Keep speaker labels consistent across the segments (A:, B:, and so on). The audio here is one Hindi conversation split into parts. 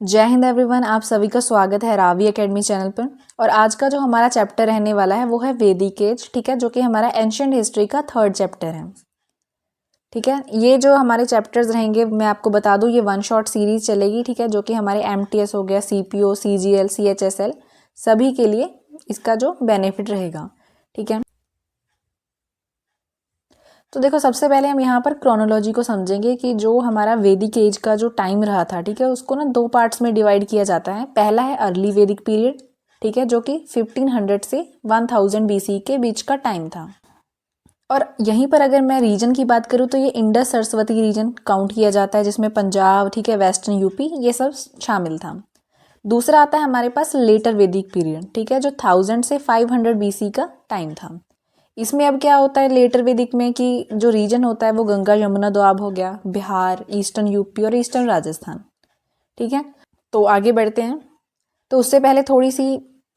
A: जय हिंद एवरीवन, आप सभी का स्वागत है रावी एकेडमी चैनल पर। और आज का जो हमारा चैप्टर रहने वाला है वो है वैदिक एज, ठीक है, जो कि हमारा एंशिएंट हिस्ट्री का 3rd चैप्टर है। ठीक है, ये जो हमारे चैप्टर्स रहेंगे मैं आपको बता दूं, ये 1 शॉट सीरीज चलेगी, ठीक है, जो कि हमारे MTS हो गया, CPO, CGL, CHSL सभी के लिए इसका जो बेनिफिट रहेगा। ठीक है, तो देखो सबसे पहले हम यहाँ पर क्रोनोलॉजी को समझेंगे कि जो हमारा वैदिक एज का जो टाइम रहा था, ठीक है, उसको ना 2 पार्ट्स में डिवाइड किया जाता है। पहला है अर्ली वैदिक पीरियड, ठीक है, जो कि 1500 से 1000 BC के बीच का टाइम था। और यहीं पर अगर मैं रीजन की बात करूँ तो ये इंडस सरस्वती रीजन काउंट किया जाता है, जिसमें पंजाब, ठीक है, वेस्टर्न यूपी ये सब शामिल था। दूसरा आता है हमारे पास लेटर वैदिक पीरियड, ठीक है, जो 1000 से 500 BC का टाइम था। इसमें अब क्या होता है लेटर वैदिक में कि जो रीजन होता है वो गंगा यमुना दोआब हो गया, बिहार, ईस्टर्न यूपी और ईस्टर्न राजस्थान। ठीक है, तो आगे बढ़ते हैं। तो उससे पहले थोड़ी सी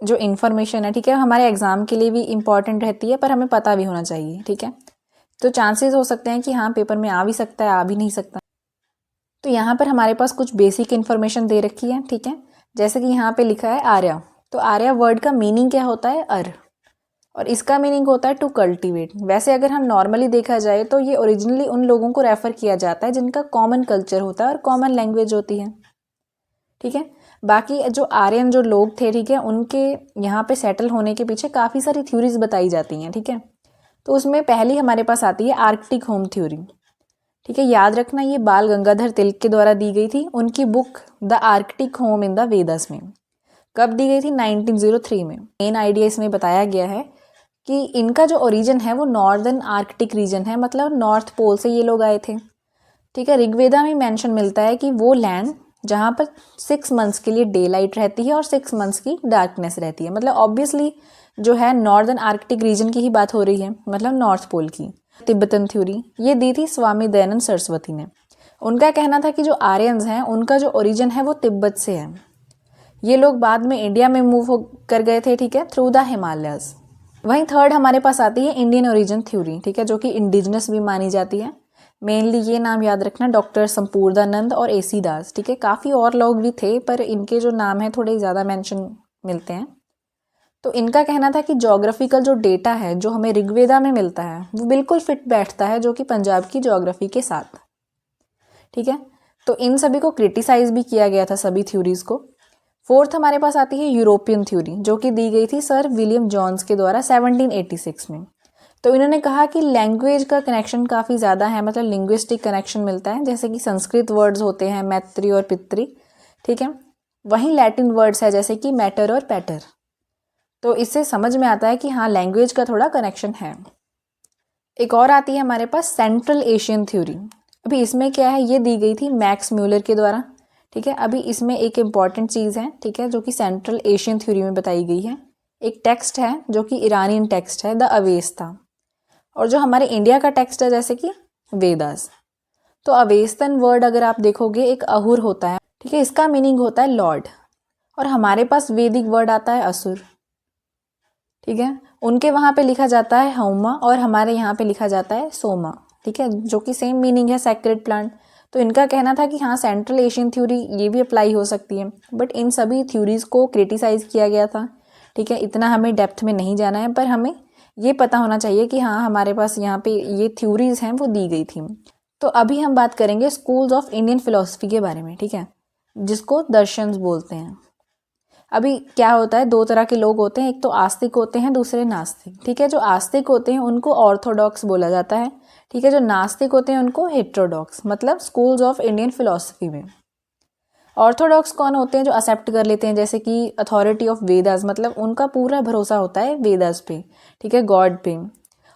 A: जो इन्फॉर्मेशन है, ठीक है, हमारे एग्जाम के लिए भी इम्पॉर्टेंट रहती है, पर हमें पता भी होना चाहिए। ठीक है, तो चांसेस हो सकते हैं कि हाँ पेपर में आ भी सकता है, आ भी नहीं सकता। तो यहाँ पर हमारे पास कुछ बेसिक इन्फॉर्मेशन दे रखी है। ठीक है, जैसे कि यहाँ पे लिखा है आर्या, तो आर्या वर्ड का मीनिंग क्या होता है? और इसका मीनिंग होता है टू कल्टीवेट। वैसे अगर हम नॉर्मली देखा जाए तो ये ओरिजिनली उन लोगों को रेफर किया जाता है जिनका कॉमन कल्चर होता है और कॉमन लैंग्वेज होती है। ठीक है, बाकी जो आर्यन जो लोग थे, ठीक है, उनके यहाँ पे सेटल होने के पीछे काफ़ी सारी थ्योरीज बताई जाती हैं। ठीक है, तो उसमें पहली हमारे पास आती है आर्कटिक होम थ्योरी। ठीक है, याद रखना ये बाल गंगाधर तिलक के द्वारा दी गई थी, उनकी book the Arctic home in the Vedas में। कब दी गई थी? 1903 में। मेन आइडिया इसमें बताया गया है कि इनका जो ओरिजिन है वो नॉर्दर्न आर्कटिक रीजन है, मतलब नॉर्थ पोल से ये लोग आए थे। ठीक है, ऋग्वेदा में मेंशन मिलता है कि वो लैंड जहाँ पर 6 मंथ्स के लिए डे लाइट रहती है और 6 मंथ्स की डार्कनेस रहती है, मतलब ऑब्वियसली जो है नॉर्दर्न आर्कटिक रीजन की ही बात हो रही है, मतलब नॉर्थ पोल की। तिब्बतन थ्योरी ये दी थी स्वामी दयानंद सरस्वती ने। उनका कहना था कि जो आर्यंस हैं उनका जो ओरिजिन है वो तिब्बत से है। ये लोग बाद में इंडिया में मूव कर गए थे, ठीक है, थ्रू द हिमालयस। वहीं थर्ड हमारे पास आती है इंडियन ओरिजिन थ्योरी, ठीक है, जो कि इंडिजिनस भी मानी जाती है। मेनली ये नाम याद रखना, डॉक्टर संपूर्णानंद और AC दास। ठीक है, काफ़ी और लोग भी थे पर इनके जो नाम है थोड़े ज़्यादा मेंशन मिलते हैं। तो इनका कहना था कि ज्योग्राफिकल जो डेटा है जो हमें ऋग्वेदा में मिलता है वो बिल्कुल फिट बैठता है जो कि पंजाब की ज्योग्राफी के साथ। ठीक है, तो इन सभी को क्रिटिसाइज भी किया गया था, सभी थ्योरीज को। फोर्थ हमारे पास आती है यूरोपियन थ्योरी, जो कि दी गई थी सर विलियम जॉन्स के द्वारा 1786 में। तो इन्होंने कहा कि लैंग्वेज का कनेक्शन काफ़ी ज़्यादा है, मतलब लिंग्विस्टिक कनेक्शन मिलता है, जैसे कि संस्कृत वर्ड्स होते हैं मैत्री और पितृ। ठीक है, वहीं लैटिन वर्ड्स है जैसे कि मैटर और पैटर। तो इससे समझ में आता है कि हाँ लैंग्वेज का थोड़ा कनेक्शन है। एक और आती है हमारे पास सेंट्रल एशियन थ्योरी। अभी इसमें क्या है, ये दी गई थी मैक्स म्यूलर के द्वारा। ठीक है, अभी इसमें एक इम्पॉर्टेंट चीज़ है, ठीक है, जो कि सेंट्रल एशियन थ्योरी में बताई गई है। एक टेक्स्ट है जो कि ईरानियन टेक्स्ट है, द अवेस्ता। और जो हमारे इंडिया का टेक्स्ट है जैसे कि वेदास। तो अवेस्तन वर्ड अगर आप देखोगे एक अहुर होता है, ठीक है, इसका मीनिंग होता है लॉर्ड। और हमारे पास वैदिक वर्ड आता है असुर। ठीक है, उनके वहाँ पे लिखा जाता है हौमा और हमारे यहाँ पे लिखा जाता है सोमा। ठीक है, जो कि सेम मीनिंग है, सैक्रेड प्लांट। तो इनका कहना था कि हाँ सेंट्रल एशियन थ्योरी ये भी अप्लाई हो सकती है, बट इन सभी थ्योरीज को क्रिटिसाइज किया गया था। ठीक है, इतना हमें डेप्थ में नहीं जाना है, पर हमें ये पता होना चाहिए कि हाँ हमारे पास यहाँ पे ये थ्योरीज हैं वो दी गई थी। तो अभी हम बात करेंगे स्कूल्स ऑफ इंडियन फिलोसफी के बारे में, ठीक है, जिसको दर्शन्स बोलते हैं। अभी क्या होता है, 2 तरह के लोग होते हैं, एक तो आस्तिक होते हैं, दूसरे नास्तिक। ठीक है, जो आस्तिक होते हैं उनको ऑर्थोडॉक्स बोला जाता है। ठीक है, जो नास्तिक होते हैं उनको हेट्रोडॉक्स, मतलब स्कूल्स ऑफ इंडियन फिलोसफी में। ऑर्थोडॉक्स कौन होते हैं? जो एक्सेप्ट कर लेते हैं जैसे कि अथॉरिटी ऑफ वेदास, मतलब उनका पूरा भरोसा होता है वेदास पे, ठीक है, गॉड पे,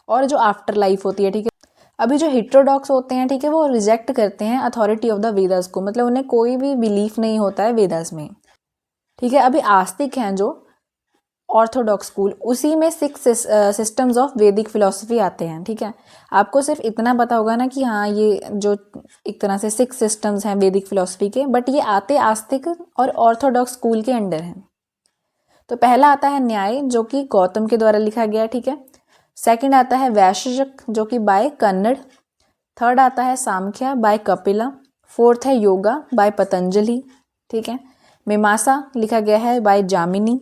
A: और जो आफ्टर लाइफ होती है। ठीक है, अभी जो हेट्रोडॉक्स होते हैं, ठीक है, वो रिजेक्ट करते हैं अथॉरिटी ऑफ द वेदास को, मतलब उन्हें कोई भी बिलीफ नहीं होता है वेदास में। ठीक है, अभी आस्तिक हैं जो ऑर्थोडॉक्स स्कूल, उसी में 6 सिस्टम्स ऑफ वैदिक फिलोसफी आते हैं। ठीक है, आपको सिर्फ इतना पता होगा ना कि हाँ ये जो एक तरह से 6 सिस्टम्स हैं वैदिक फिलोसफी के, बट ये आते आस्तिक और ऑर्थोडॉक्स स्कूल के अंडर हैं। तो पहला आता है न्याय, जो कि गौतम के द्वारा लिखा गया। ठीक है, सेकंड आता है वैशेषिक, जो कि बाय कन्नड़। थर्ड आता है सांख्या बाय कपिला। फोर्थ है योगा बाय पतंजलि। ठीक है, मीमांसा लिखा गया है बाय जामिनी,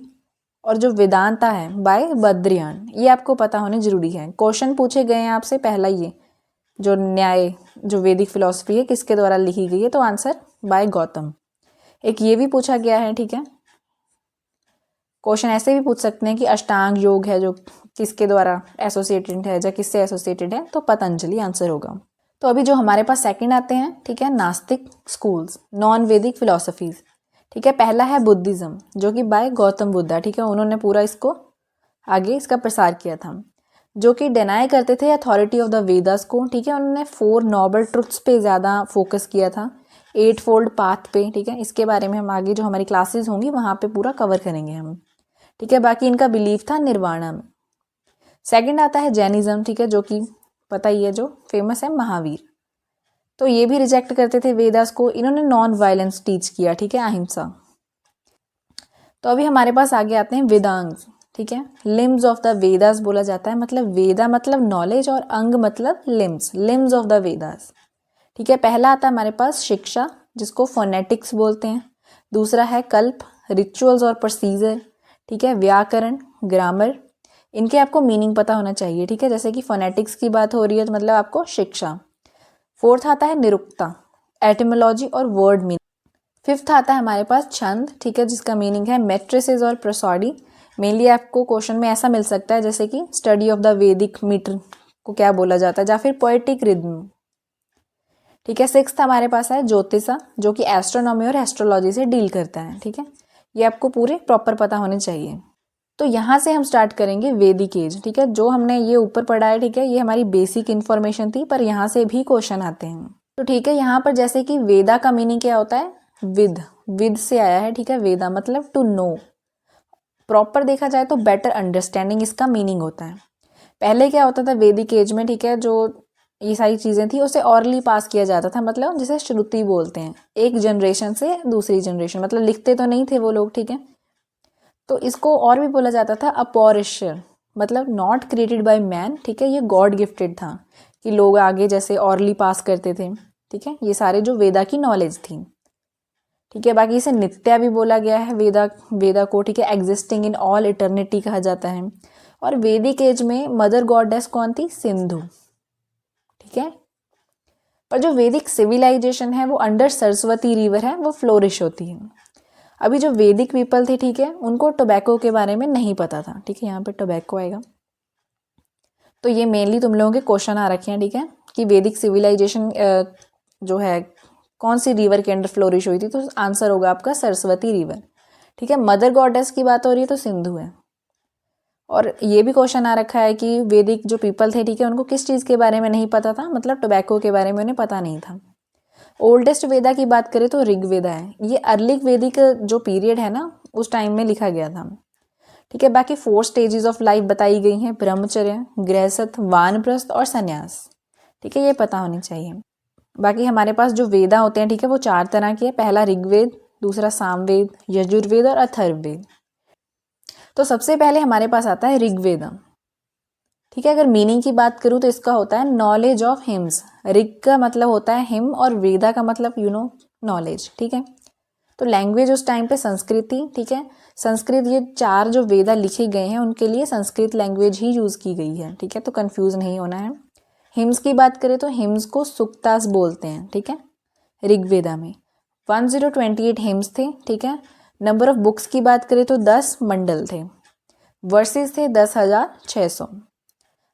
A: और जो वेदांता है बाय बद्रियान। ये आपको पता होने जरूरी है। क्वेश्चन पूछे गए हैं आपसे, पहला ये जो न्याय जो वैदिक फिलॉसफी है किसके द्वारा लिखी गई है, तो आंसर बाय गौतम। एक ये भी पूछा गया है, ठीक है। क्वेश्चन ऐसे भी पूछ सकते हैं कि अष्टांग योग है जो किसके द्वारा एसोसिएटेड है या किससे एसोसिएटेड है, तो पतंजलि आंसर होगा। तो अभी जो हमारे पास सेकंड आते हैं, ठीक है, नास्तिक स्कूल्स, नॉन वैदिक फिलोसफीज, ठीक है। पहला है बुद्धिज्म जो कि बाय गौतम बुद्धा, ठीक है, उन्होंने पूरा इसको आगे इसका प्रसार किया था, जो कि डिनाई करते थे अथॉरिटी ऑफ द वेदास को, ठीक है। उन्होंने 4 नोबल ट्रुथ्स पे ज़्यादा फोकस किया था, 8 फोल्ड पाथ पे, ठीक है। इसके बारे में हम आगे जो हमारी क्लासेस होंगी वहाँ पे पूरा कवर करेंगे हम, ठीक है। बाकी इनका बिलीफ था निर्वाणा में। सेकंड आता है जैनिज्म, ठीक है, जो कि पता ही है जो फेमस है महावीर। तो ये भी रिजेक्ट करते थे वेदास को, इन्होंने नॉन वायलेंस टीच किया, ठीक है, अहिंसा। तो अभी हमारे पास आगे आते हैं वेदांग, ठीक है। लिम्स ऑफ द वेदास बोला जाता है, मतलब वेदा मतलब नॉलेज और अंग मतलब लिम्स ऑफ द वेदास, ठीक है। पहला आता है हमारे पास शिक्षा जिसको फोनेटिक्स बोलते हैं। दूसरा है कल्प, रिचुअल्स और प्रोसीजर, ठीक है। व्याकरण, ग्रामर, इनके आपको मीनिंग पता होना चाहिए, ठीक है। जैसे कि फोनेटिक्स की बात हो रही है तो मतलब आपको शिक्षा। फोर्थ आता है निरुक्ता, एटिमोलॉजी और वर्ड मीनिंग। फिफ्थ आता है हमारे पास छंद, ठीक है, जिसका मीनिंग है मेट्रिसेस और प्रोसोडी। मेनली आपको क्वेश्चन में ऐसा मिल सकता है जैसे कि स्टडी ऑफ द वैदिक मीटर को क्या बोला जाता है, या फिर पोएटिक रिद्म, ठीक है। सिक्स्थ हमारे पास है ज्योतिषा जो कि एस्ट्रोनॉमी और एस्ट्रोलॉजी से डील करता है, ठीक है। ये आपको पूरे प्रॉपर पता होने चाहिए। तो यहाँ से हम स्टार्ट करेंगे वैदिक एज, ठीक है। जो हमने ये ऊपर पढ़ा है, ठीक है, ये हमारी बेसिक इन्फॉर्मेशन थी, पर यहाँ से भी क्वेश्चन आते हैं। तो ठीक है, यहाँ पर जैसे कि वेदा का मीनिंग क्या होता है, विद से आया है, ठीक है। वेदा मतलब टू नो, प्रॉपर देखा जाए तो बेटर अंडरस्टैंडिंग इसका मीनिंग होता है। पहले क्या होता था वैदिक एज में, ठीक है, जो ये सारी चीज़ें थी उसे ऑरली पास किया जाता था, मतलब जिसे श्रुति बोलते हैं, एक जनरेशन से दूसरी जनरेशन, मतलब लिखते तो नहीं थे वो लोग, ठीक है। तो इसको और भी बोला जाता था अपौरुष, मतलब नॉट क्रिएटेड बाय मैन, ठीक है, ये गॉड गिफ्टेड था कि लोग आगे जैसे ऑरली पास करते थे, ठीक है। ये सारे जो वेदा की नॉलेज थी, ठीक है। बाकी इसे नित्या भी बोला गया है वेदा को, ठीक है। एग्जिस्टिंग इन ऑल इटर्निटी कहा जाता है। और वैदिक एज में मदर गॉडेस कौन थी, सिंधु, ठीक है। पर जो वैदिक सिविलाइजेशन है वो अंडर सरस्वती रिवर है, वो फ्लोरिश होती है। अभी जो वैदिक पीपल थे, ठीक है, उनको टोबैको के बारे में नहीं पता था, ठीक है। यहाँ पे टोबैको आएगा। तो ये मेनली तुम लोगों के क्वेश्चन आ रखे हैं, ठीक है, कि वैदिक सिविलाइजेशन जो है कौन सी रिवर के अंडर फ्लोरिश हुई थी, तो आंसर होगा आपका सरस्वती रिवर, ठीक है। मदर गॉडेस की बात हो रही है तो सिंधु है। और ये भी क्वेश्चन आ रखा है कि वैदिक जो पीपल थे, ठीक है, उनको किस चीज़ के बारे में नहीं पता था, मतलब टोबैको के बारे में उन्हें पता नहीं था। ओल्डेस्ट वेदा की बात करें तो ऋग्वेदा है। ये अर्ली वैदिक जो पीरियड है ना उस टाइम में लिखा गया था, ठीक है। बाकी 4 स्टेजेस ऑफ लाइफ बताई गई हैं, ब्रह्मचर्य, गृहस्थ, वानप्रस्थ और संन्यास, ठीक है, ये पता होनी चाहिए। बाकी हमारे पास जो वेदा होते हैं, ठीक है, वो 4 तरह के हैं। पहला ऋग्वेद, दूसरा सामवेद, यजुर्वेद और अथर्ववेद। तो सबसे पहले हमारे पास आता है ऋग्वेद, ठीक है। अगर मीनिंग की बात करूँ तो इसका होता है नॉलेज ऑफ हिम्स। ऋग का मतलब होता है हिम और वेदा का मतलब नॉलेज, ठीक है। तो लैंग्वेज उस टाइम पे संस्कृत थी, ठीक है। संस्कृत, ये 4 जो वेदा लिखे गए हैं उनके लिए संस्कृत लैंग्वेज ही यूज़ की गई है, ठीक है, तो कंफ्यूज नहीं होना है। हिम्स की बात करें तो हिम्स को सुक्तास बोलते हैं, ठीक है। ऋग्वेदा में 1028 हिम्स थे, ठीक है। नंबर ऑफ बुक्स की बात करें तो 10 मंडल थे। वर्सेस थे 10,600।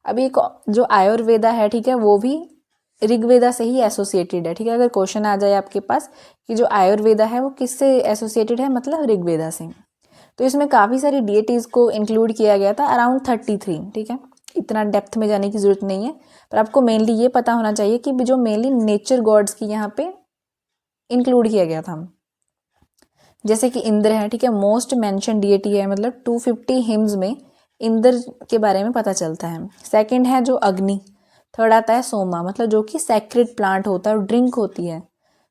A: अभी एक जो आयुर्वेदा है, ठीक है, वो भी ऋग्वेदा से ही एसोसिएटेड है, ठीक है। अगर क्वेश्चन आ जाए आपके पास कि जो आयुर्वेदा है वो किससे एसोसिएटेड है, मतलब ऋग्वेदा से, तो इसमें काफ़ी सारी डीएटीज़ को इंक्लूड किया गया था, अराउंड 33, ठीक है। इतना डेप्थ में जाने की ज़रूरत नहीं है, पर आपको मेनली ये पता होना चाहिए कि जो मेनली नेचर गॉड्स की यहाँ पे इंक्लूड किया गया था, जैसे कि इंद्र है, ठीक है, मोस्ट मेंशन डीएटी है, मतलब 250 हिम्स में इंद्र के बारे में पता चलता है। सेकंड है जो अग्नि। थर्ड आता है सोमा, मतलब जो कि सैक्रेड प्लांट होता है और ड्रिंक होती है,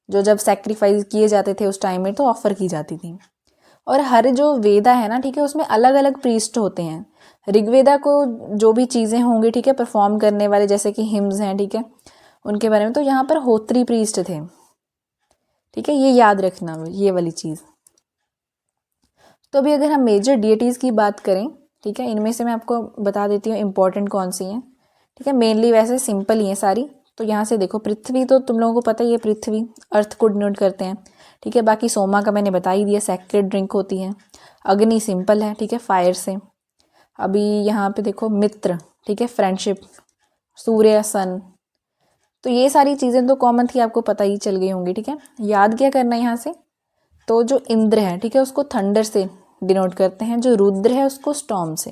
A: जो जब सैक्रिफाइस किए जाते थे उस टाइम में तो ऑफर की जाती थी। और हर जो वेदा है ना, ठीक है, उसमें अलग अलग प्रीस्ट होते हैं। ऋग्वेदा को जो भी चीज़ें होंगी, ठीक है, परफॉर्म करने वाले, जैसे कि हिम्स हैं, ठीक है, उनके बारे में, तो यहाँ पर होत्री प्रीस्ट थे, ठीक है, ये याद रखना ये वाली चीज़। तो अभी अगर हम मेजर डीएटीज़ की बात करें, ठीक है, इनमें से मैं आपको बता देती हूँ इंपॉर्टेंट कौन सी हैं, ठीक है। मेनली वैसे सिंपल ही हैं सारी। तो यहाँ से देखो, पृथ्वी तो तुम लोगों को पता ही है, पृथ्वी अर्थ को डिनोट करते हैं, ठीक है। बाकी सोमा का मैंने बता ही दिया, सेक्रेड ड्रिंक होती है। अग्नि सिंपल है, ठीक है, फायर से। अभी यहाँ पे देखो मित्र, ठीक है, फ्रेंडशिप, सूर्य, सन। तो ये सारी चीज़ें तो कॉमन थी, आपको पता ही चल गई होंगी, ठीक है। याद क्या करना है यहाँ से, तो जो इंद्र है, ठीक है, उसको थंडर से डिनोट करते हैं, जो रुद्र है उसको स्टॉर्म से,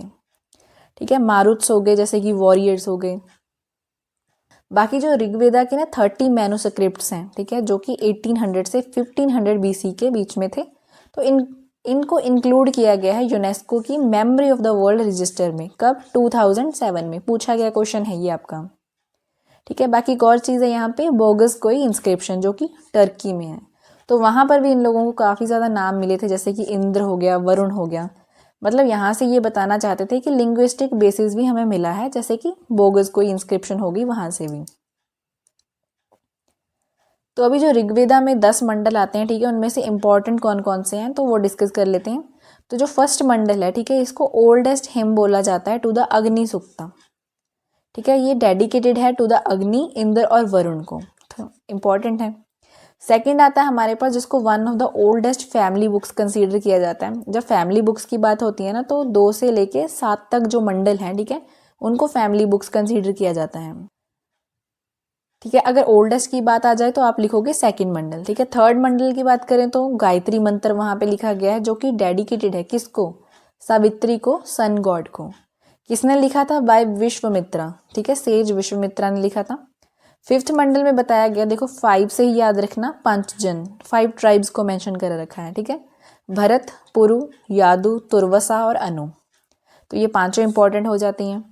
A: ठीक है। मारुत्स हो गए जैसे कि वॉरियर्स हो गए। बाकी जो ऋग्वेदा के ना 30 मैन्युस्क्रिप्ट्स हैं, ठीक है, जो कि 1800 से 1500 बीसी के बीच में थे। तो इनको इंक्लूड किया गया है यूनेस्को की memory of the world register में। कब? 2007 में पूछा गया क्वेश्चन है ये आपका, ठीक है। बाकी एक और चीज़ है यहाँ पे, बोगस कोई इंस्क्रिप्शन, जो कि टर्की में है। तो वहाँ पर भी इन लोगों को काफ़ी ज़्यादा नाम मिले थे, जैसे कि इंद्र हो गया, वरुण हो गया। मतलब यहाँ से ये बताना चाहते थे कि लिंग्विस्टिक बेसिस भी हमें मिला है, जैसे कि बोगस कोई इंस्क्रिप्शन होगी वहाँ से भी। तो अभी जो ऋग्वेदा में 10 मंडल आते हैं, ठीक है, उनमें से इंपॉर्टेंट कौन कौन से हैं तो वो डिस्कस कर लेते हैं। तो जो फर्स्ट मंडल है, ठीक है, इसको ओल्डेस्ट हिम बोला जाता है, टू द अग्नि सुक्तम, ठीक है। ये डेडिकेटेड है टू द अग्नि, इंद्र और वरुण को, तो इम्पॉर्टेंट है। सेकंड आता है हमारे पास, जिसको one of the oldest family books consider किया जाता है। जब फैमिली बुक्स की बात होती है ना, तो 2 से लेके 7 तक जो मंडल हैं, ठीक है, उनको फैमिली बुक्स कंसीडर किया जाता है, ठीक है। अगर ओल्डेस्ट की बात आ जाए तो आप लिखोगे सेकंड मंडल, ठीक है। थर्ड मंडल की बात करें तो गायत्री मंत्र वहाँ पे लिखा गया है, जो कि डेडिकेटेड है किसको? सावित्री को, सन गॉड को। किसने लिखा था? बाय विश्वामित्रा, ठीक है, सेज विश्वामित्रा ने लिखा था। फिफ्थ मंडल में बताया गया, देखो 5 से ही याद रखना, पंचजन, 5 ट्राइब्स को मेंशन कर रखा है, ठीक है, भरत, पुरु, यादु, तुर्वसा और अनु। तो ये पांचों इंपॉर्टेंट हो जाती हैं,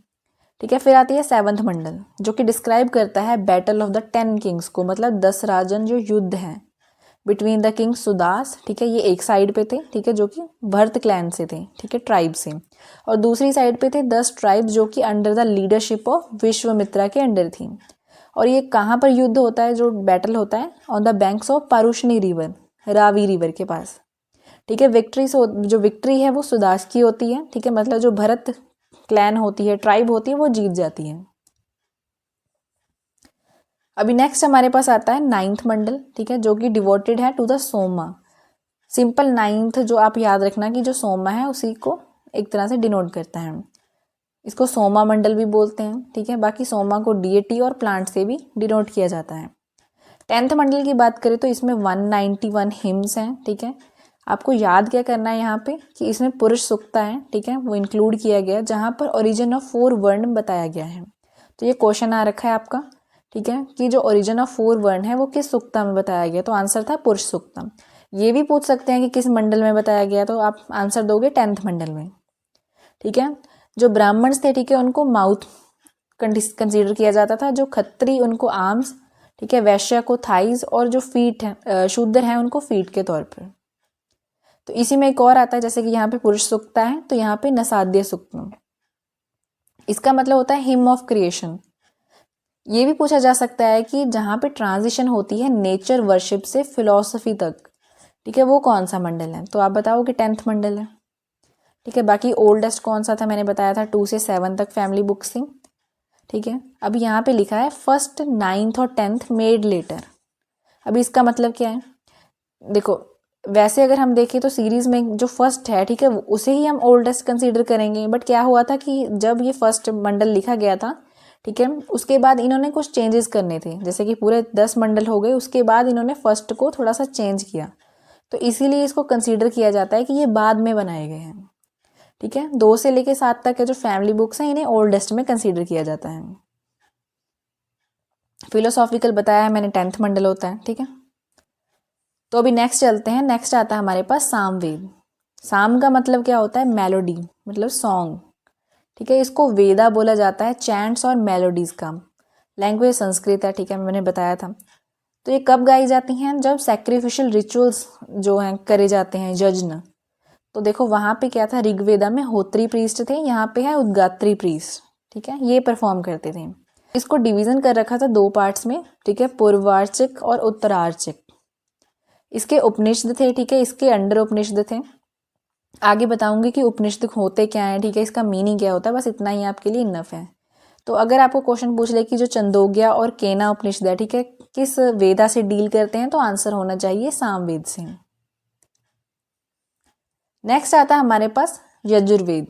A: ठीक है। फिर आती है 7th मंडल, जो कि डिस्क्राइब करता है बैटल ऑफ द 10 किंग्स को, मतलब 10 राजन जो युद्ध है बिटवीन द किंग सुदास, ठीक है, ये एक साइड पे थे, ठीक है, जो कि भरत क्लैन से थे, ठीक है, ट्राइब से। और दूसरी साइड पे थे 10 ट्राइब्स, जो कि under the leadership of Vishwamitra के अंडर थी। और ये कहाँ पर युद्ध होता है, जो बैटल होता है? On the banks of Parushni river, Ravi river के पास, ठीक है। जो विक्ट्री है वो सुदास की होती है, ठीक है, मतलब जो भरत क्लैन होती है, ट्राइब होती है, वो जीत जाती है। अभी नेक्स्ट हमारे पास आता है 9th मंडल, ठीक है, जो कि डिवोटेड है to the Soma. Simple 9th जो आप याद रखना कि जो सोमा है उसी को एक तरह से डिनोट करता है, इसको सोमा मंडल भी बोलते हैं, ठीक है। बाकी सोमा को डीएटी और प्लांट से भी डिनोट किया जाता है। 10th मंडल की बात करें तो इसमें 191 हिम्स हैं, ठीक है। आपको याद क्या करना है यहाँ पे कि इसमें पुरुष सुक्ता है, ठीक है, वो इंक्लूड किया गया, जहाँ पर ओरिजिन ऑफ 4 वर्ण बताया गया है। तो ये क्वेश्चन आ रखा है आपका, ठीक है, कि जो ओरिजिन ऑफ 4 वर्ण है वो किस सुक्ता में बताया गया, तो आंसर था पुरुष सुक्ता। ये भी पूछ सकते हैं कि किस मंडल में बताया गया, तो आप आंसर दोगे 10th मंडल में, ठीक है। जो ब्राह्मण्स थे, ठीक है, उनको माउथ कंसीडर किया जाता था, जो खत्री उनको आर्म्स, ठीक है, वैश्य को थाइज, और जो फीट है शूद्र हैं उनको फीट के तौर पर। तो इसी में एक और आता है, जैसे कि यहाँ पे पुरुष सुक्ता है तो यहाँ पे नसाद्य सुक्तम, इसका मतलब होता है हिम ऑफ क्रिएशन। ये भी पूछा जा सकता है कि जहाँ पे ट्रांजिशन होती है नेचर वर्शिप से फिलॉसफी तक, ठीक है, वो कौन सा मंडल है, तो आप बताओ कि 10th मंडल है, ठीक है। बाकी ओल्डेस्ट कौन सा था, मैंने बताया था 2 से 7 तक फैमिली बुक्स थी, ठीक है। अभी यहाँ पे लिखा है फर्स्ट, 9th और 10th मेड लेटर। अभी इसका मतलब क्या है? देखो, वैसे अगर हम देखें तो सीरीज़ में जो फर्स्ट है, ठीक है, उसे ही हम ओल्डेस्ट कंसीडर करेंगे। बट क्या हुआ था कि जब ये फर्स्ट मंडल लिखा गया था, ठीक है, उसके बाद इन्होंने कुछ चेंजेस करने थे, जैसे कि पूरे 10 मंडल हो गए, उसके बाद इन्होंने फर्स्ट को थोड़ा सा चेंज किया, तो इसीलिए इसको कंसीडर किया जाता है कि ये बाद में बनाए गए हैं, ठीक है। 2 से लेके 7 तक के जो फैमिली बुक्स हैं इन्हें ओल्डेस्ट में कंसीडर किया जाता है। फिलोसॉफिकल बताया है मैंने, 10th मंडल होता है, ठीक है। तो अभी नेक्स्ट चलते हैं। नेक्स्ट आता है हमारे पास सामवेद। साम का मतलब क्या होता है? मेलोडी, मतलब सॉन्ग, ठीक है। इसको वेदा बोला जाता है, चैंट्स और मेलोडीज का। लैंग्वेज संस्कृत है, ठीक है, मैंने बताया था। तो ये कब गाई जाती हैं? जब सैक्रिफिशियल रिचुअल्स जो हैं करे जाते हैं, यज्ञ। तो देखो वहाँ पे क्या था, ऋग्वेदा में होत्री प्रीस्ट थे, यहाँ पे है उद्गात्री प्रीस्ट, ठीक है, ये परफॉर्म करते थे। इसको डिवीजन कर रखा था 2 पार्ट्स में, ठीक है, पूर्वार्चिक और उत्तरार्चिक। इसके उपनिषद थे, ठीक है, इसके अंडर उपनिषद थे, आगे बताऊंगी कि उपनिषद होते क्या हैं, ठीक है, इसका मीनिंग क्या होता है, बस इतना ही आपके लिए इनफ है। तो अगर आपको क्वेश्चन पूछ ले कि जो चंदोग्या और केना उपनिषद है, ठीक है, किस वेदा से डील करते हैं, तो आंसर होना चाहिए सामवेद से। नेक्स्ट आता है हमारे पास यजुर्वेद।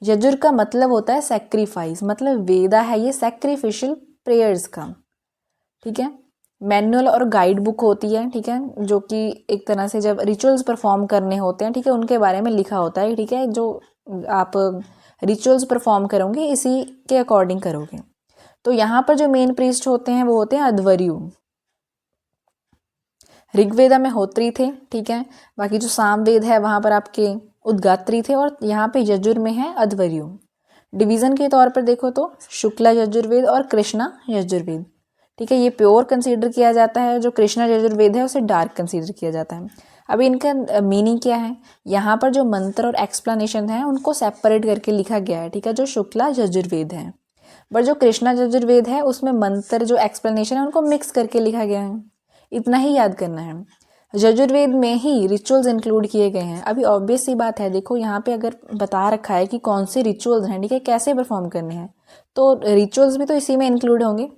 A: यजुर का मतलब होता है सेक्रीफाइस, मतलब वेदा है ये सेक्रीफिशियल प्रेयर्स का, ठीक है। मैनुअल और गाइड बुक होती है, ठीक है, जो कि एक तरह से जब रिचुअल्स परफॉर्म करने होते हैं, ठीक है, उनके बारे में लिखा होता है, ठीक है, जो आप रिचुअल्स परफॉर्म करोगे इसी के अकॉर्डिंग करोगे। तो यहाँ पर जो मेन प्रीस्ट होते हैं वो होते हैं अध्वर्यु। ऋग्वेदा में होत्री थे, ठीक है, बाकी जो सामवेद है वहाँ पर आपके उद्गात्री थे, और यहाँ पे यजुर में है अध्वर्यु। डिवीज़न के तौर पर देखो तो शुक्ला यजुर्वेद और कृष्णा यजुर्वेद, ठीक है, ये प्योर कंसीडर किया जाता है, जो कृष्णा यजुर्वेद है उसे डार्क कंसीडर किया जाता है। अभी इनका मीनिंग क्या है, यहाँ पर जो मंत्र और एक्सप्लेनेशन है उनको सेपरेट करके लिखा गया है, ठीक है, जो शुक्ला यजुर्वेद है। बट जो कृष्णा यजुर्वेद है उसमें मंत्र जो एक्सप्लेनेशन है उनको मिक्स करके लिखा गया है, इतना ही याद करना है। यजुर्वेद में ही रिचुअल्स इंक्लूड किए गए हैं। अभी ऑब्वियस सी बात है, देखो यहाँ पे अगर बता रखा है कि कौन से रिचुअल्स हैं, ठीक है, कैसे परफॉर्म करने हैं, तो रिचुअल्स भी तो इसी में इंक्लूड होंगे,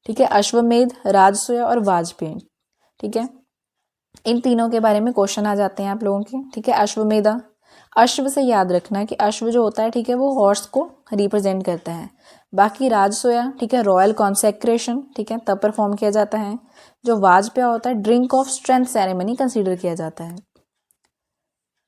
A: ठीक है। अश्वमेध, राजसूय और वाजपेयी, ठीक है, इन तीनों के बारे में क्वेश्चन आ जाते हैं आप लोगों के, ठीक है। अश्वमेधा, अश्व से याद रखना है कि अश्व जो होता है, ठीक है, वो हॉर्स को रिप्रेजेंट करता है। बाकी राजसूया, ठीक है, रॉयल कॉन्सेक्रेशन, ठीक है, तब परफॉर्म किया जाता है। जो वाजपेय होता है drink of strength ceremony consider किया जाता है।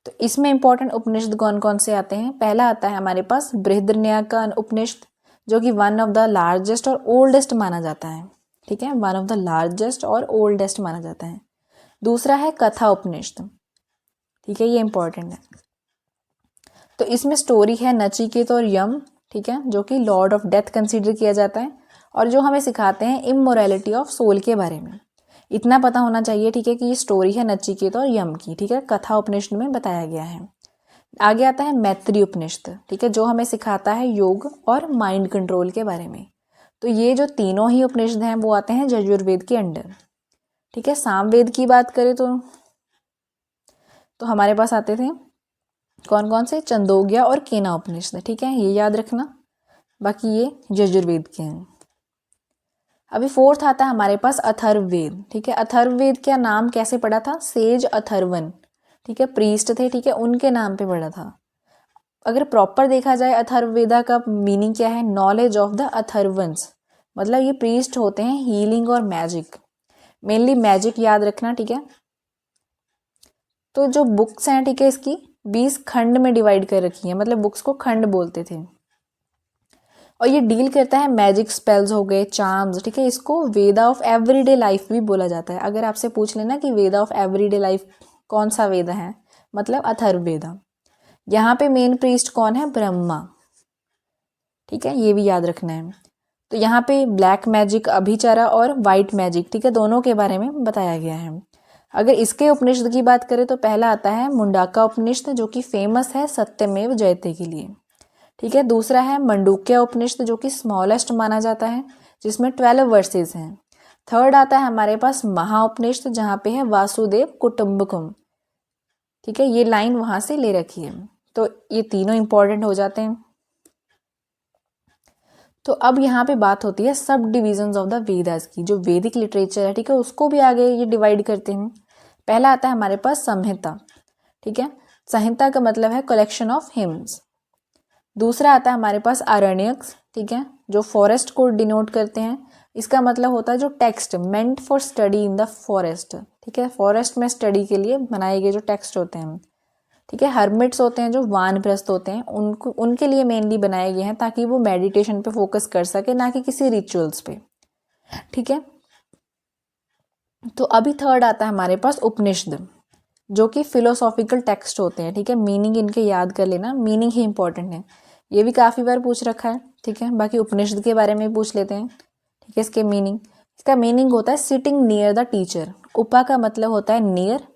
A: तो इसमें इंपॉर्टेंट उपनिषद कौन कौन से आते हैं, पहला आता है हमारे पास बृहद्रन्याय का उपनिषद, जो कि वन ऑफ द लार्जेस्ट और ओल्डेस्ट माना जाता है, ठीक है, वन ऑफ द लार्जेस्ट और ओल्डेस्ट माना जाता है। दूसरा है कथा उपनिषद, ठीक है, ये इंपॉर्टेंट है। तो इसमें स्टोरी है नचिकेत और यम, ठीक है, जो कि लॉर्ड ऑफ डेथ कंसीडर किया जाता है, और जो हमें सिखाते हैं इमोरलिटी ऑफ सोल के बारे में। इतना पता होना चाहिए, ठीक है, कि ये स्टोरी है नचिकेत और यम की, ठीक है, कथा उपनिषद में बताया गया है। आगे आता है मैत्री उपनिषद, ठीक है, जो हमें सिखाता है योग और माइंड कंट्रोल के बारे में। तो ये जो तीनों ही उपनिषद हैं वो आते हैं यजुर्वेद के अंडर, ठीक है। सामवेद की बात करें तो हमारे पास आते थे कौन कौन से, चंदोग्या और केना उपनिषद, ठीक है, ये याद रखना, बाकी ये यजुर्वेद के हैं। अभी फोर्थ आता है हमारे पास अथर्ववेद, ठीक है। अथर्ववेद का नाम कैसे पड़ा था, सेज अथर्वन, ठीक है, प्रीस्ट थे, ठीक है, उनके नाम पे पड़ा था। अगर प्रॉपर देखा जाए अथर्ववेदा का मीनिंग क्या है, नॉलेज ऑफ द अथर्वंस, मतलब ये प्रीस्ट होते हैं हीलिंग और मैजिक, मेनली मैजिक याद रखना, ठीक है। तो जो बुक्स हैं, ठीक है, इसकी 20 खंड में डिवाइड कर रखी है, मतलब बुक्स को खंड बोलते थे, और ये डील करता है मैजिक स्पेल्स हो गए, चार्म्स, ठीक है। इसको वेदा ऑफ एवरीडे लाइफ भी बोला जाता है। अगर आपसे पूछ लेना कि वेदा ऑफ एवरीडे लाइफ कौन सा वेदा है, मतलब अथर्ववेदा। यहाँ पे मेन प्रीस्ट कौन है, ब्रह्मा, ठीक है, ये भी याद रखना है। तो यहाँ पे ब्लैक मैजिक, अभिचारा और वाइट मैजिक, ठीक है, दोनों के बारे में बताया गया है। अगर इसके उपनिषद की बात करें तो पहला आता है मुंडाका उपनिषद, जो कि फेमस है सत्यमेव जयते के लिए, ठीक है। दूसरा है मंडूक्या उपनिषद, जो कि स्मॉलेस्ट माना जाता है, जिसमें 12 वर्सेस हैं। थर्ड आता है हमारे पास महाउपनिषद, जहाँ पे है वासुदेव कुटुंबकम, ठीक है, ये लाइन वहाँ से ले रखी है। तो ये तीनों इंपॉर्टेंट हो जाते हैं। तो अब यहाँ पे बात होती है सब डिविजन्स ऑफ द वेदास की, जो वैदिक लिटरेचर है, ठीक है, उसको भी आगे ये डिवाइड करते हैं। पहला आता है हमारे पास संहिता, ठीक है, संहिता का मतलब है कलेक्शन ऑफ हिम्स। दूसरा आता है हमारे पास आरण्यक्स, ठीक है, जो फॉरेस्ट को डिनोट करते हैं। इसका मतलब होता है जो text meant for study in the forest, ठीक है, फॉरेस्ट में स्टडी के लिए बनाए गए जो टेक्स्ट होते हैं, ठीक है। हर्मिट्स होते हैं जो वानप्रस्थ होते हैं, उनको उनके लिए मेनली बनाए गए हैं, ताकि वो मेडिटेशन पे फोकस कर सके, ना कि किसी रिचुअल्स पे, ठीक है। तो अभी थर्ड आता है हमारे पास उपनिषद, जो कि फिलोसॉफिकल टेक्स्ट होते हैं, ठीक है। मीनिंग इनके याद कर लेना, मीनिंग ही इंपॉर्टेंट है, ये भी काफ़ी बार पूछ रखा है, ठीक है। बाकी उपनिषद के बारे में पूछ लेते हैं, ठीक है। इसके मीनिंग, इसका मीनिंग होता है सिटिंग नियर द टीचर। उपा का मतलब होता है नियर,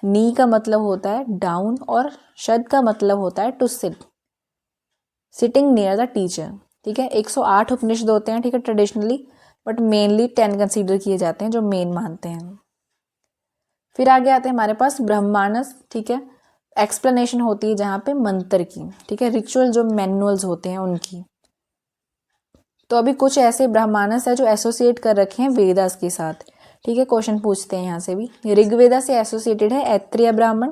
A: नी का मतलब होता है डाउन, और शद का मतलब होता है to sit, sitting near the teacher, ठीक है। 108 उपनिषद होते हैं, ठीक है, ट्रेडिशनली, बट मेनली 10 कंसीडर किए जाते हैं, जो मेन मानते हैं। फिर आगे आते हैं हमारे पास ब्रह्मांड, ठीक है, एक्सप्लेनेशन होती है जहाँ पे मंत्र की, ठीक है, रिचुअल जो मैनुअल्स होते हैं उनकी। तो अभी कुछ ऐसे ब्राह्मणस है जो एसोसिएट कर रखे हैं वेदास के साथ, ठीक है। क्वेश्चन पूछते हैं यहाँ से भी। ऋग्वेदा से एसोसिएटेड है ऐत्रेय ब्राह्मण,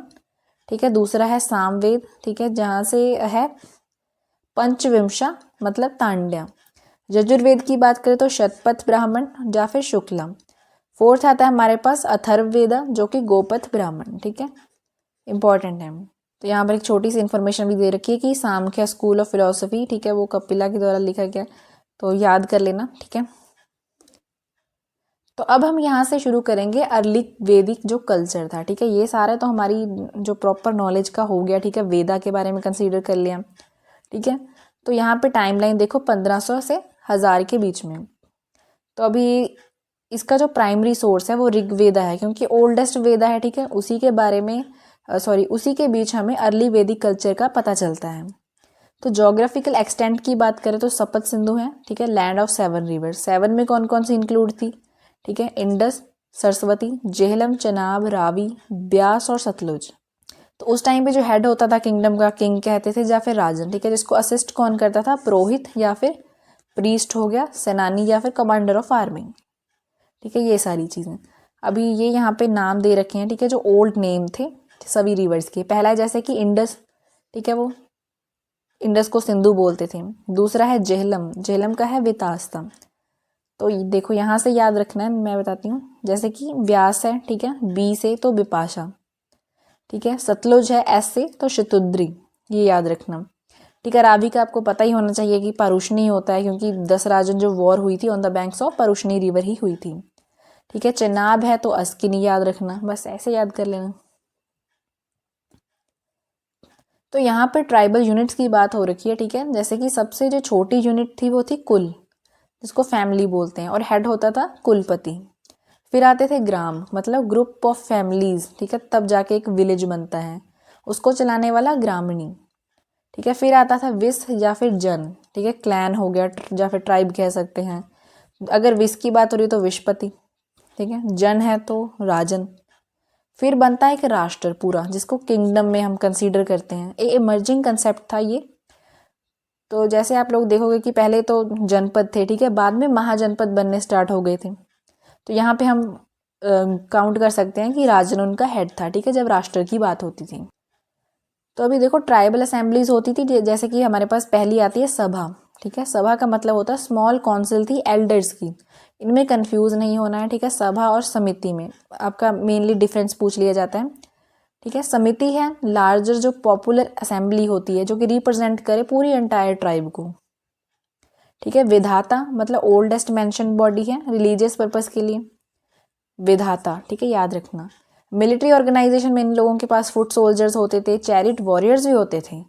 A: ठीक है। दूसरा है सामवेद, ठीक है, जहाँ से है पंचविंशा मतलब तांड्या। यजुर्वेद की बात करें तो शतपथ ब्राह्मण या फिर शुक्ला। फोर्थ आता है हमारे पास अथर्ववेदा जो कि गोपथ ब्राह्मण, ठीक है, इंपॉर्टेंट है। तो यहाँ पर एक छोटी सी इन्फॉर्मेशन भी दे रखी है कि सांख्य स्कूल ऑफ फिलोसफी, ठीक है, वो कपिला के द्वारा लिखा गया, तो याद कर लेना, ठीक है। तो अब हम यहाँ से शुरू करेंगे अर्ली वैदिक जो कल्चर था, ठीक है। ये सारा तो हमारी जो प्रॉपर नॉलेज का हो गया, ठीक है, वेदा के बारे में कंसीडर कर लिया, ठीक है। तो यहाँ पे टाइमलाइन देखो 1500 से 1000 के बीच में। तो अभी इसका जो प्राइमरी सोर्स है वो ऋग्वेदा है, क्योंकि ओल्डेस्ट वेदा है, ठीक है। उसी के बारे में उसी के बीच हमें अर्ली वैदिक कल्चर का पता चलता है। तो जोग्राफिकल एक्सटेंट की बात करें तो सप्त सिंधु है, ठीक है, लैंड ऑफ 7 रिवर। 7 में कौन कौन सी इंक्लूड थी, ठीक है, इंडस, सरस्वती, जेहलम, चनाब, रावी, ब्यास और सतलुज। तो उस टाइम पे जो हेड होता था किंगडम का, किंग कहते थे या फिर राजन, ठीक है, जिसको असिस्ट कौन करता था, पुरोहित या फिर प्रीस्ट हो गया, सेनानी या फिर कमांडर ऑफ आर्मी, ठीक है, ये सारी चीज़ें। अभी ये यहाँ पे नाम दे रखे हैं, ठीक है, जो ओल्ड नेम थे सभी रिवर्स के। पहला है जैसे कि इंडस, ठीक है, वो इंडस को सिंधु बोलते थे। दूसरा है जेहलम, जेहलम का है वितास्ता। तो देखो यहाँ से याद रखना है, मैं बताती हूँ। जैसे कि व्यास है, ठीक है, बी से तो बिपाशा, ठीक है। सतलुज है एस से तो शतुद्री, ये याद रखना, ठीक है। रावी का आपको पता ही होना चाहिए कि पारुष्णी होता है, क्योंकि 10 राजन जो वॉर हुई थी on the banks of Parushni river ही हुई थी, ठीक है। चेनाब है तो अस्किनी याद रखना, बस ऐसे याद कर लेना। तो यहाँ पे ट्राइबल यूनिट्स की बात हो रखी है, ठीक है। जैसे कि सबसे जो छोटी यूनिट थी वो थी कुल, जिसको फैमिली बोलते हैं, और हेड होता था कुलपति। फिर आते थे ग्राम मतलब ग्रुप ऑफ फैमिलीज, ठीक है, तब जाके एक विलेज बनता है, उसको चलाने वाला ग्रामीणी, ठीक है। फिर आता था विस या फिर जन, ठीक है, क्लैन हो गया या फिर ट्राइब कह सकते हैं। अगर विस की बात हो रही है तो विशपति, ठीक है, जन है तो राजन। फिर बनता है एक राष्ट्र पूरा, जिसको किंगडम में हम कंसीडर करते हैं। एक इमर्जिंग कंसेप्ट था ये। तो जैसे आप लोग देखोगे कि पहले तो जनपद थे, ठीक है, बाद में महाजनपद बनने स्टार्ट हो गए थे। तो यहाँ पे हम काउंट कर सकते हैं कि राजन उनका हेड था, ठीक है, जब राष्ट्र की बात होती थी। तो अभी देखो ट्राइबल असेंबलीज होती थी, जैसे कि हमारे पास पहली आती है सभा, ठीक है। सभा का मतलब होता है स्मॉल काउंसिल थी एल्डर्स की, इनमें कंफ्यूज नहीं होना है, ठीक है। सभा और समिति में आपका मेनली डिफरेंस पूछ लिया जाता है, ठीक है। समिति है लार्जर जो पॉपुलर असेंबली होती है, जो कि रिप्रेजेंट करे पूरी एंटायर ट्राइब को, ठीक है। विधाता मतलब ओल्डेस्ट मेंशन बॉडी है रिलीजियस पर्पस के लिए, विधाता, ठीक है, याद रखना। मिलिट्री ऑर्गेनाइजेशन में इन लोगों के पास फुट सोल्जर्स होते थे, चैरिट वॉरियर्स भी होते थे,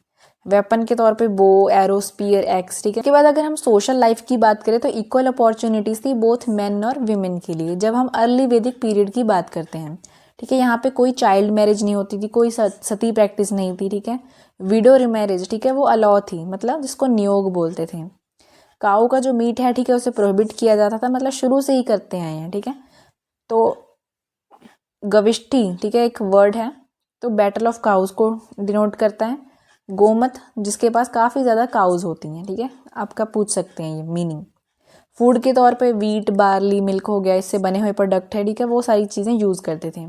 A: वेपन के तौर पे बो, एरो, स्पीयर, एक्स, ठीक है। उसके बाद अगर हम सोशल लाइफ की बात करें तो इक्वल अपॉर्चुनिटीज थी बोथ मेन और विमेन के लिए, जब हम अर्ली वैदिक पीरियड की बात करते हैं, ठीक है। यहाँ पे कोई चाइल्ड मैरिज नहीं होती थी, कोई सती प्रैक्टिस नहीं थी, ठीक है। विडो रिमैरिज, ठीक है, वो अलाउ थी, मतलब जिसको नियोग बोलते थे। काऊ का जो मीट है, ठीक है, उसे प्रोहिबिट किया जाता था, मतलब शुरू से ही करते आए हैं, ठीक है। तो गविष्ठी, ठीक है, एक वर्ड है, तो बैटल ऑफ काउज को डिनोट करता है। गोमत जिसके पास काफ़ी ज़्यादा काउज होती हैं, ठीक है, आपका पूछ सकते हैं ये मीनिंग। फूड के तौर पे वीट, बार्ली, मिल्क हो गया, इससे बने हुए प्रोडक्ट है, ठीक है, वो सारी चीज़ें यूज़ करते थे।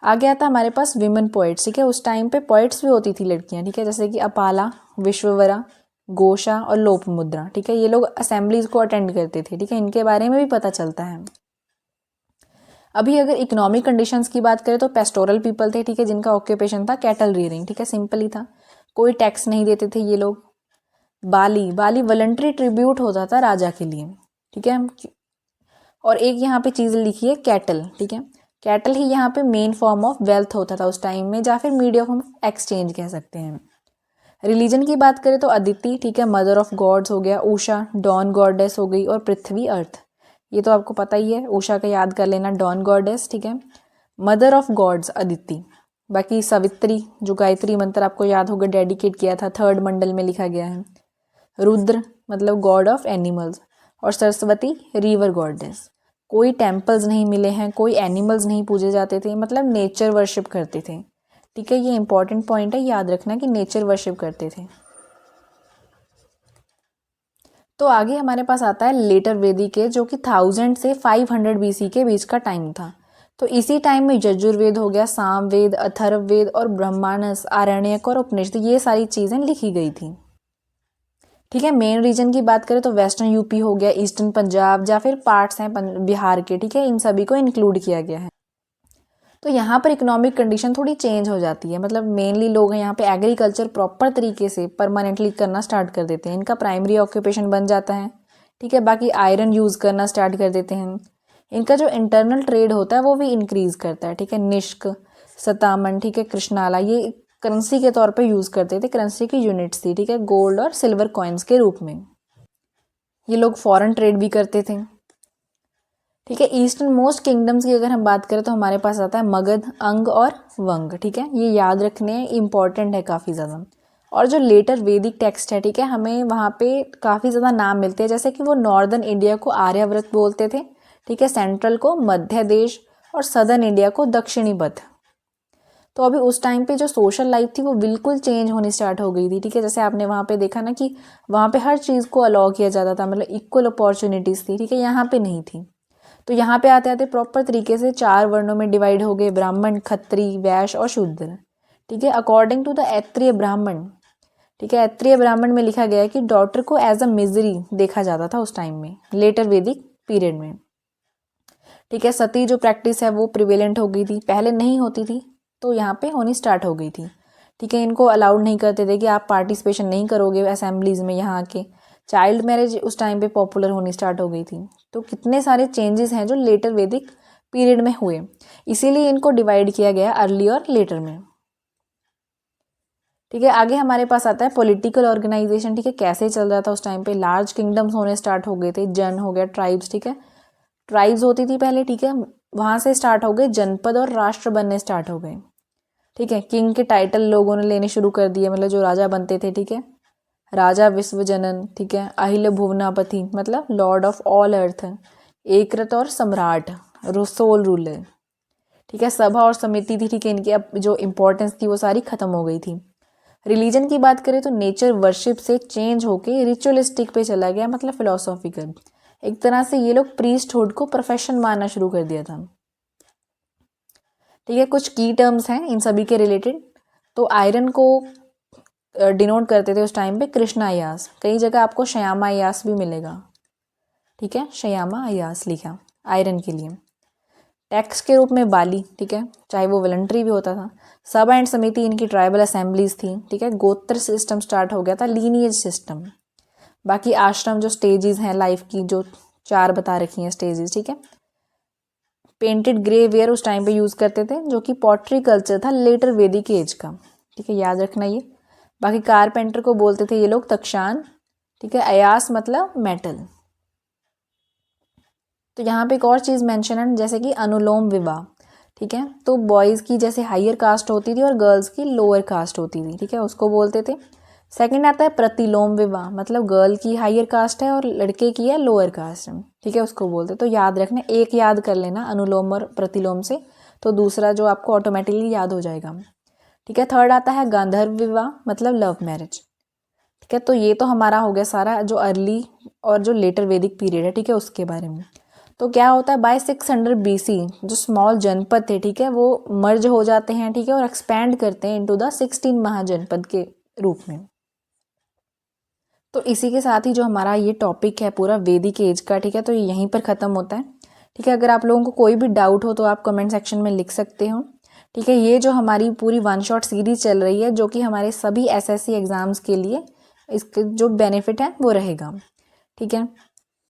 A: आगे आता हमारे पास विमेन पोइट्स, ठीक है। उस टाइम पे पोइट्स भी होती थी लड़कियां, ठीक है, जैसे कि अपाला, विश्ववरा, गोशा और लोपमुद्रा, ठीक है। ये लोग असेंबलीज को अटेंड करते थे, ठीक है, इनके बारे में भी पता चलता है। अभी अगर इकोनॉमिक कंडीशंस की बात करें तो पेस्टोरल पीपल थे, ठीक है, जिनका ऑक्यूपेशन था कैटल रियरिंग, ठीक है, सिंपल ही था, कोई टैक्स नहीं देते थे ये लोग। बाली, बाली वॉलंटरी ट्रिब्यूट होता था राजा के लिए, ठीक है। और एक यहाँ पे चीज़ लिखी है कैटल, ठीक है, कैटल ही यहाँ पे मेन फॉर्म ऑफ वेल्थ होता था उस टाइम में, या फिर मीडियम ऑफ एक्सचेंज कह सकते हैं। रिलीजन की बात करें तो अदिति, ठीक है, मदर ऑफ गॉड्स हो गया, उषा डॉन गॉडेस हो गई, और पृथ्वी अर्थ, ये तो आपको पता ही है, उषा का याद कर लेना, डॉन गॉडेस, ठीक है। Mother of gods Aditi. बाकी सावित्री जो गायत्री मंत्र आपको याद होगा डेडिकेट किया था, 3rd मंडल में लिखा गया है। रुद्र मतलब गॉड ऑफ एनिमल्स, और सरस्वती रिवर गॉडेस। कोई टेम्पल्स नहीं मिले हैं, कोई एनिमल्स नहीं पूजे जाते थे, मतलब नेचर वर्शिप करते थे, ठीक है, ये इंपॉर्टेंट पॉइंट है, याद रखना कि नेचर वर्शिप करते थे। तो आगे हमारे पास आता है लेटर वैदिक एज, जो कि 1000 से 500 BC के बीच का टाइम था। तो इसी टाइम में यजुर्वेद हो गया, सामवेद, अथर्ववेद और ब्रह्मांड, आरण्यक और उपनिषद, ये सारी चीज़ें लिखी गई थी। ठीक है, मेन रीजन की बात करें तो वेस्टर्न यूपी हो गया, ईस्टर्न पंजाब या फिर पार्ट्स हैं बिहार के, ठीक है, इन सभी को इंक्लूड किया गया है। तो यहाँ पर इकोनॉमिक कंडीशन थोड़ी चेंज हो जाती है, मतलब मेनली लोग हैं यहाँ पे एग्रीकल्चर प्रॉपर तरीके से परमानेंटली करना स्टार्ट कर देते हैं, इनका प्राइमरी ऑक्यूपेशन बन जाता है। ठीक है, बाकी आयरन यूज़ करना स्टार्ट कर देते हैं। इनका जो इंटरनल ट्रेड होता है वो भी इंक्रीज़ करता है। ठीक है, निष्क, सतामन, ठीक है, कृष्णाला, ये करेंसी के तौर पे यूज़ करते थे, करेंसी की यूनिट्स थी। ठीक है, गोल्ड और सिल्वर कॉइन्स के रूप में ये लोग फॉरेन ट्रेड भी करते थे। ठीक है, ईस्टर्न मोस्ट किंगडम्स की अगर हम बात करें तो हमारे पास आता है मगध, अंग और वंग। ठीक है, ये याद रखने इंपॉर्टेंट है काफ़ी ज़्यादा। और जो लेटर वैदिक टेक्स्ट है, ठीक है, हमें वहाँ पे काफ़ी ज़्यादा नाम मिलते हैं, जैसे कि वो नॉर्दर्न इंडिया को आर्यावर्त बोलते थे। ठीक है, सेंट्रल को मध्य देश और सदर्न इंडिया को दक्षिणी पथ। तो अभी उस टाइम पे जो सोशल लाइफ थी वो बिल्कुल चेंज होनी स्टार्ट हो गई थी। ठीक है, जैसे आपने वहाँ पे देखा ना कि वहाँ पे हर चीज़ को अलाउ किया जाता था, मतलब इक्वल अपॉर्चुनिटीज़ थी। ठीक है, यहाँ पे नहीं थी। तो यहाँ पे आते आते प्रॉपर तरीके से 4 वर्णों में डिवाइड हो गए, ब्राह्मण, क्षत्रिय, वैश्य और शूद्र। ठीक है, अकॉर्डिंग टू द ऐत्रेय ब्राह्मण। ठीक है, ऐत्रेय ब्राह्मण में लिखा गया है कि डॉटर को एज अ मिजरी देखा जाता था उस टाइम में, लेटर वैदिक पीरियड में। ठीक है, सती जो प्रैक्टिस है वो प्रिवेलेंट हो गई थी, पहले नहीं होती थी तो यहाँ पे होनी स्टार्ट हो गई थी। ठीक है, इनको अलाउड नहीं करते थे कि आप पार्टिसिपेशन नहीं करोगे असेंबलीज में यहाँ के। चाइल्ड मैरिज उस टाइम पे पॉपुलर होनी स्टार्ट हो गई थी। तो कितने सारे चेंजेस हैं जो लेटर वैदिक पीरियड में हुए, इसीलिए इनको डिवाइड किया गया अर्ली और लेटर में। ठीक है, आगे हमारे पास आता है पॉलिटिकल ऑर्गेनाइजेशन। ठीक है, कैसे चल रहा था उस टाइम पे, लार्ज किंगडम्स होने स्टार्ट हो गए थे, जन हो गया, ट्राइब्स। ठीक है, ट्राइब्स होती थी पहले। ठीक है, वहाँ से स्टार्ट हो गए जनपद और राष्ट्र बनने स्टार्ट हो गए। ठीक है, किंग के टाइटल लोगों ने लेने शुरू कर दिए, मतलब जो राजा बनते थे। ठीक है, राजा विश्वजनन, ठीक है, अहिल्य भुवनापति मतलब लॉर्ड ऑफ ऑल अर्थ, एकरत और सम्राट, सोल रूलर। ठीक है, सभा और समिति थी। ठीक है, इनकी अब जो इंपॉर्टेंस थी वो सारी खत्म हो गई थी। रिलीजन की बात करें तो नेचर वर्शिप से चेंज होके रिचुअलिस्टिक पे चला गया, मतलब फिलोसॉफिकल। एक तरह से ये लोग प्रीस्टहुड को प्रोफेशन मानना शुरू कर दिया था। ठीक है, कुछ की टर्म्स हैं इन सभी के रिलेटेड। तो आयरन को डिनोट करते थे उस टाइम पे कृष्णा अयास, कई जगह आपको श्यामा अयास भी मिलेगा। ठीक है, श्यामा अयास लिखा आयरन के लिए। टैक्स के रूप में बाली, ठीक है, चाहे वो वॉलंटरी भी होता था। सभा एंड समिति इनकी ट्राइबल असेंबलीज थी। ठीक है, गोत्र सिस्टम स्टार्ट हो गया था, लीनिएज सिस्टम। बाकी आश्रम जो स्टेजेस हैं लाइफ की, जो 4 बता रखी हैं स्टेजेस। ठीक है, पेंटेड ग्रे वेयर उस टाइम पे यूज़ करते थे, जो कि पॉटरी कल्चर था लेटर वैदिक एज का। ठीक है, याद रखना ये। बाकी कारपेंटर को बोलते थे ये लोग तक्षान। ठीक है, अयास मतलब मेटल। तो यहाँ पे एक और चीज़ मेंशन है, जैसे कि अनुलोम विवाह। ठीक है, तो बॉयज़ की जैसे हायर कास्ट होती थी और गर्ल्स की लोअर कास्ट होती थी। ठीक है, उसको बोलते थे। सेकंड आता है प्रतिलोम विवाह, मतलब गर्ल की हायर कास्ट है और लड़के की है लोअर कास्ट। ठीक है, उसको बोलते। तो याद रखना, एक याद कर लेना अनुलोम और प्रतिलोम से, तो दूसरा जो आपको ऑटोमेटिकली याद हो जाएगा। ठीक है, थर्ड आता है गांधर्व विवाह, मतलब लव मैरिज। ठीक है, तो ये तो हमारा हो गया सारा जो अर्ली और जो लेटर वैदिक पीरियड है। ठीक है, उसके बारे में। तो क्या होता है, बाय 600 BC जो स्मॉल जनपद थे, ठीक है, वो मर्ज हो जाते हैं। ठीक है, और एक्सपैंड करते हैं इनटू द 16 महाजनपद के रूप में। तो इसी के साथ ही जो हमारा ये टॉपिक है पूरा वैदिक एज का, ठीक है, तो ये यहीं पर ख़त्म होता है। ठीक है, अगर आप लोगों को कोई भी डाउट हो तो आप कमेंट सेक्शन में लिख सकते हो। ठीक है, ये जो हमारी पूरी 1 शॉट सीरीज चल रही है, जो कि हमारे सभी SSC एग्ज़ाम्स के लिए इसके जो बेनिफिट है वो रहेगा। ठीक है,